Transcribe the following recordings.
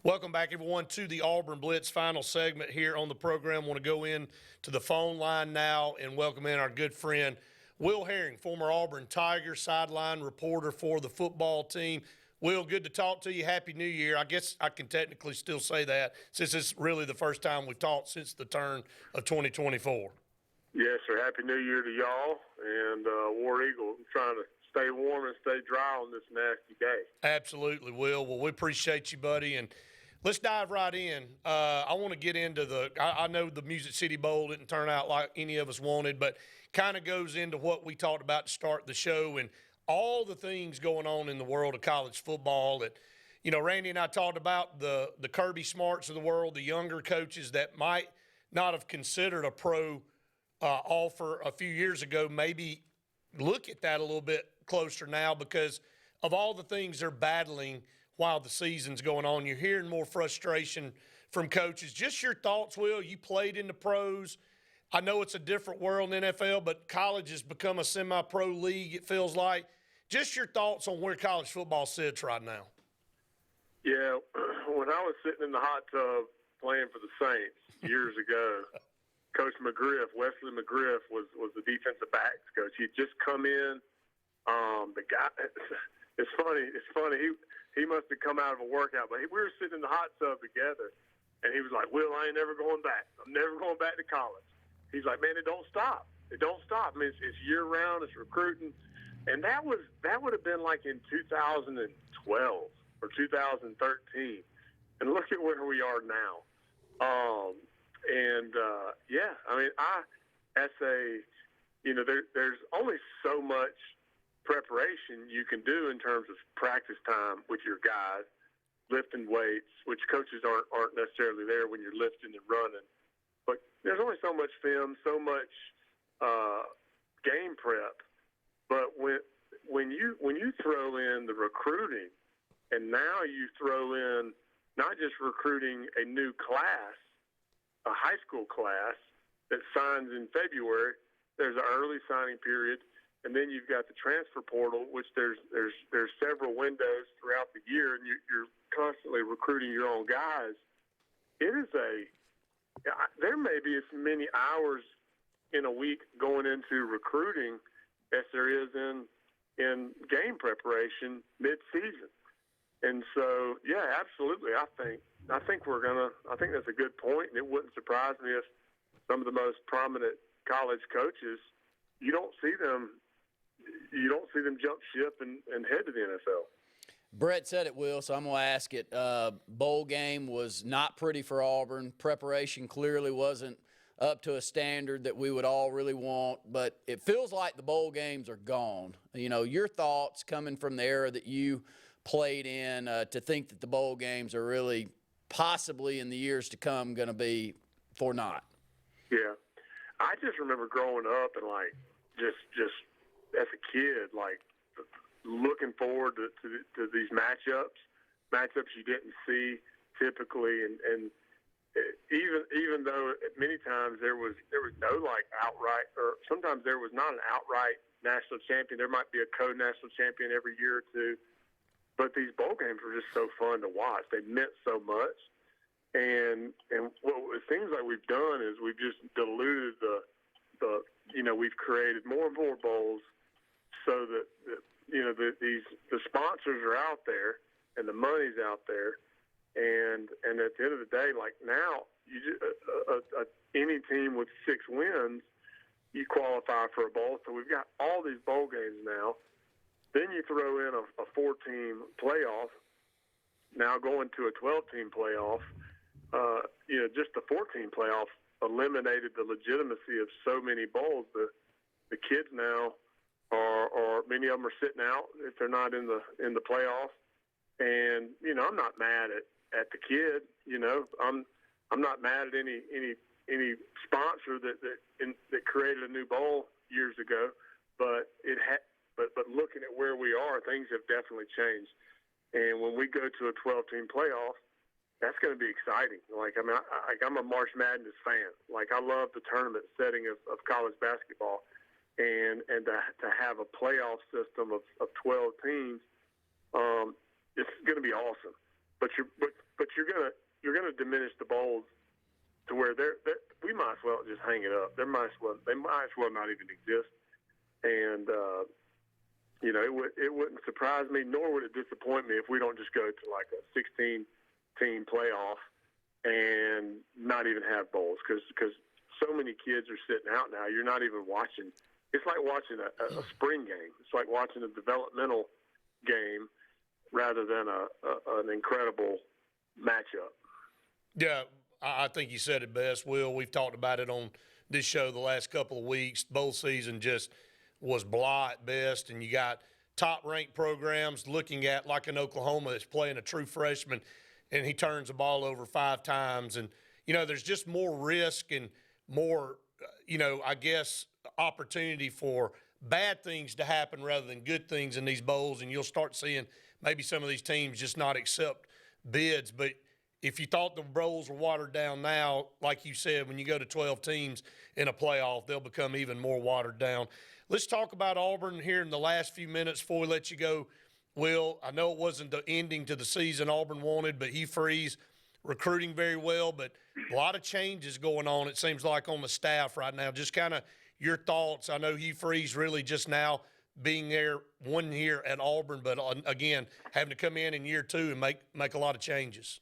Welcome back, everyone, to the Auburn Blitz final segment here on the program. I want to go in to the phone line now and welcome in our good friend, Will Herring, former Auburn Tiger, sideline reporter for the football team. Will, good to talk to you. Happy New Year. I guess I can technically still say that since it's really the first time we've talked since the turn of 2024. Yes, sir. Happy New Year to y'all and War Eagle. I'm trying to stay warm and stay dry on this nasty day. Absolutely, Will. Well, we appreciate you, buddy, and let's dive right in. I want to get into I know the Music City Bowl didn't turn out like any of us wanted, but kind of goes into what we talked about to start the show and all the things going on in the world of college football that, you know, Randy and I talked about the Kirby Smarts of the world, the younger coaches that might not have considered a pro offer a few years ago, maybe look at that a little bit closer now because of all the things they're battling while the season's going on. You're hearing more frustration from coaches. Just your thoughts, Will. You played in the pros. I know it's a different world in NFL, but college has become a semi-pro league, it feels like. Just your thoughts on where college football sits right now. Yeah, when I was sitting in the hot tub playing for the Saints years ago, Coach McGriff, Wesley McGriff, was the defensive backs coach. He'd just come in. The guy, it's funny. He must have come out of a workout, but we were sitting in the hot tub together, and he was like, "Will, I ain't never going back. I'm never going back to college." He's like, "Man, it don't stop. It don't stop. I mean, it's year round. It's recruiting." And that would have been like in 2012 or 2013. And look at where we are now. Yeah, I mean, there's only so much preparation you can do in terms of practice time with your guys, lifting weights, which coaches aren't necessarily there when you're lifting and running. But there's only so much film, so much game prep. But when you throw in the recruiting, and now you throw in not just recruiting a new class, a high school class that signs in February, there's an early signing period, and then you've got the transfer portal, which there's several windows throughout the year, and you're constantly recruiting your own guys. There may be as many hours in a week going into recruiting as there is in game preparation mid-season. And so, yeah, absolutely. I think that's a good point, and it wouldn't surprise me if some of the most prominent college coaches, you don't see them jump ship and head to the NFL. Brett said it, Will, so I'm going to ask it. Bowl game was not pretty for Auburn. Preparation clearly wasn't up to a standard that we would all really want, but it feels like the bowl games are gone. You know, your thoughts coming from the era that you played in to think that the bowl games are really possibly in the years to come going to be for naught. Yeah. I just remember growing up and, like, just as a kid, like, looking forward to these matchups you didn't see typically, and even though many times there was no like outright, or sometimes there was not an outright national champion. There might be a co-national champion every year or two, but these bowl games were just so fun to watch. They meant so much, and what it seems like we've done is we've just diluted the we've created more and more bowls so that the sponsors are out there and the money's out there. And at the end of the day, like now, any team with 6 wins, you qualify for a bowl. So we've got all these bowl games now. Then you throw in a 4-team playoff. Now going to a 12-team playoff, just the 4-team playoff eliminated the legitimacy of so many bowls. The kids now are many of them are sitting out if they're not in the playoff. And I'm not mad at the kid. I'm not mad at any sponsor that created a new bowl years ago, but but looking at where we are, things have definitely changed. And when we go to a 12-team playoff, that's going to be exciting. I'm a March Madness fan. Like, I love the tournament setting of college basketball, and to have a playoff system of 12 teams, it's going to be awesome. But you're going diminish the bowls to where we might as well just hang it up. They might as well not even exist. And it wouldn't surprise me, nor would it disappoint me if we don't just go to like a 16-team playoff and not even have bowls, because so many kids are sitting out now. You're not even watching. It's like watching a spring game. It's like watching a developmental game rather than an incredible matchup. Yeah, I think you said it best, Will. We've talked about it on this show the last couple of weeks. Bowl season just was blah at best, and you got top-ranked programs looking at, like in Oklahoma, that's playing a true freshman, and he turns the ball over 5 times. And, there's just more risk and more, I guess, opportunity for bad things to happen rather than good things in these bowls, and you'll start seeing maybe some of these teams just not accept bids. But if you thought the bowls were watered down now, like you said, when you go to 12 teams in a playoff, they'll become even more watered down. Let's talk about Auburn here in the last few minutes before we let you go, Will. I know it wasn't the ending to the season Auburn wanted, but Hugh Freeze recruiting very well, but a lot of changes going on, it seems like, on the staff right now. Just kind of your thoughts. I know Hugh Freeze really just now being there 1 year at Auburn, but again, having to come in year 2 and make a lot of changes.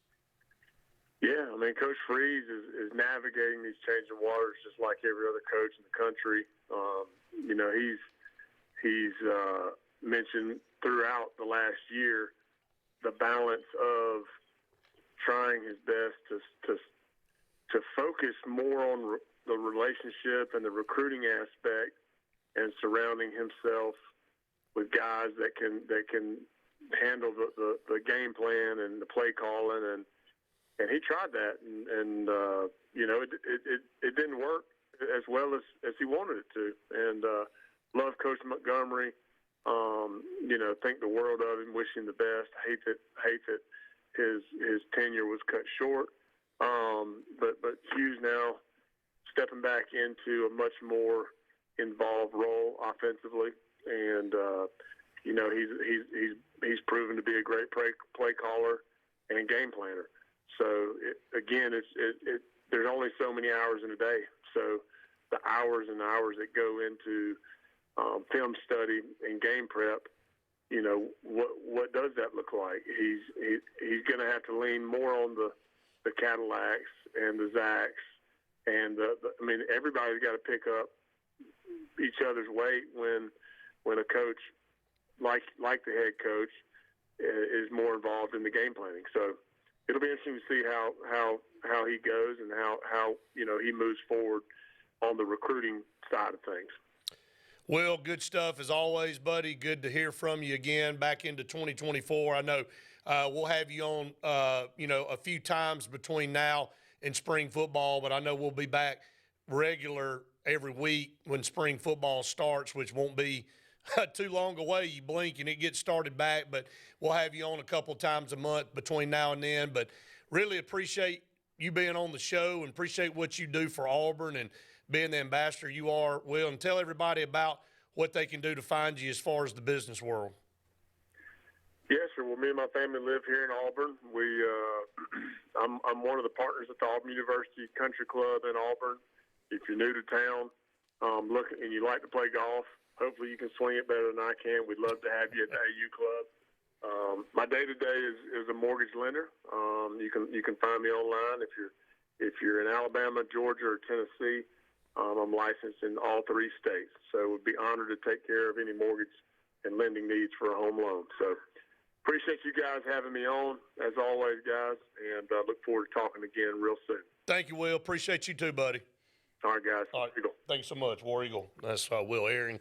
Yeah, I mean, Coach Freeze is navigating these changing waters just like every other coach in the country. He's mentioned throughout the last year the balance of trying his best to focus more on the relationship and the recruiting aspect, and surrounding himself with guys that can handle the game plan and the play calling, and he tried that, and it didn't work as well as he wanted it to. And love Coach Montgomery. Think the world of him. Wish him the best. Hate that his tenure was cut short. But Hugh's now stepping back into a much more involved role offensively, and he's proven to be a great play caller and game planner. So there's only so many hours in a day. So the hours and hours that go into film study and game prep, what does that look like? He's going to have to lean more on the Cadillacs and the Zacks, and everybody's got to pick up each other's weight when a coach like the head coach is more involved in the game planning. So it'll be interesting to see how he goes and how he moves forward on the recruiting side of things. Well, good stuff as always, buddy. Good to hear from you again back into 2024. I know we'll have you on, a few times between now and spring football, but I know we'll be back regular every week when spring football starts, which won't be too long away. You blink and it gets started back, but we'll have you on a couple times a month between now and then. But really appreciate you being on the show and appreciate what you do for Auburn and being the ambassador you are, Will, and tell everybody about what they can do to find you as far as the business world. Yes, sir. Well, me and my family live here in Auburn. I'm one of the partners at the Auburn University Country Club in Auburn. If you're new to town, and you like to play golf, hopefully you can swing it better than I can. We'd love to have you at the AU Club. My day-to-day is a mortgage lender. You can find me online if you're in Alabama, Georgia, or Tennessee. I'm licensed in all 3 states, so would be honored to take care of any mortgage and lending needs for a home loan. So appreciate you guys having me on, as always, guys, and look forward to talking again real soon. Thank you, Will. Appreciate you too, buddy. All right, guys. All right. Eagle. Thank you so much, War Eagle. That's Will Herring.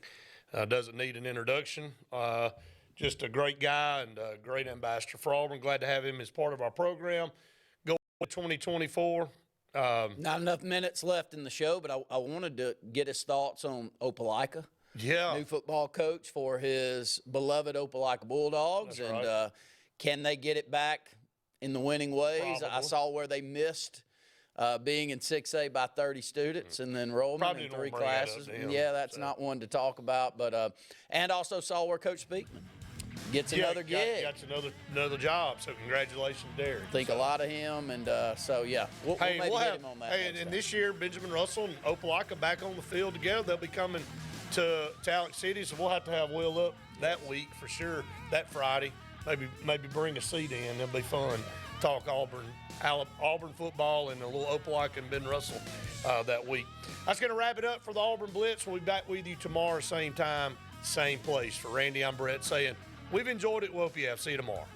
Doesn't need an introduction. Just a great guy and a great ambassador for Auburn. Glad to have him as part of our program. Go 2024. Not enough minutes left in the show, but I wanted to get his thoughts on Opelika. Yeah. New football coach for his beloved Opelika Bulldogs. That's and right. Can they get it back in the winning ways? Probably. I saw where they missed being in 6A by 30 students and then enrollment Probably in don't 3 bring that up classes. to him, Yeah, that's not one to talk about. But and also saw where Coach Speakman gets another gig. Got another job. So congratulations, Derek. Think a lot of him, and so yeah, we'll maybe get him on that. Hey, and this year Benjamin Russell and Opelika back on the field together. They'll be coming to Alex City, so we'll have to have Will up that week for sure. That Friday, maybe bring a seat in. It'll be fun. Talk Auburn football and a little Opelika and Ben Russell that week. That's going to wrap it up for the Auburn Blitz. We'll be back with you tomorrow, same time, same place. For Randy, I'm Brett saying we've enjoyed it. We'll see you tomorrow.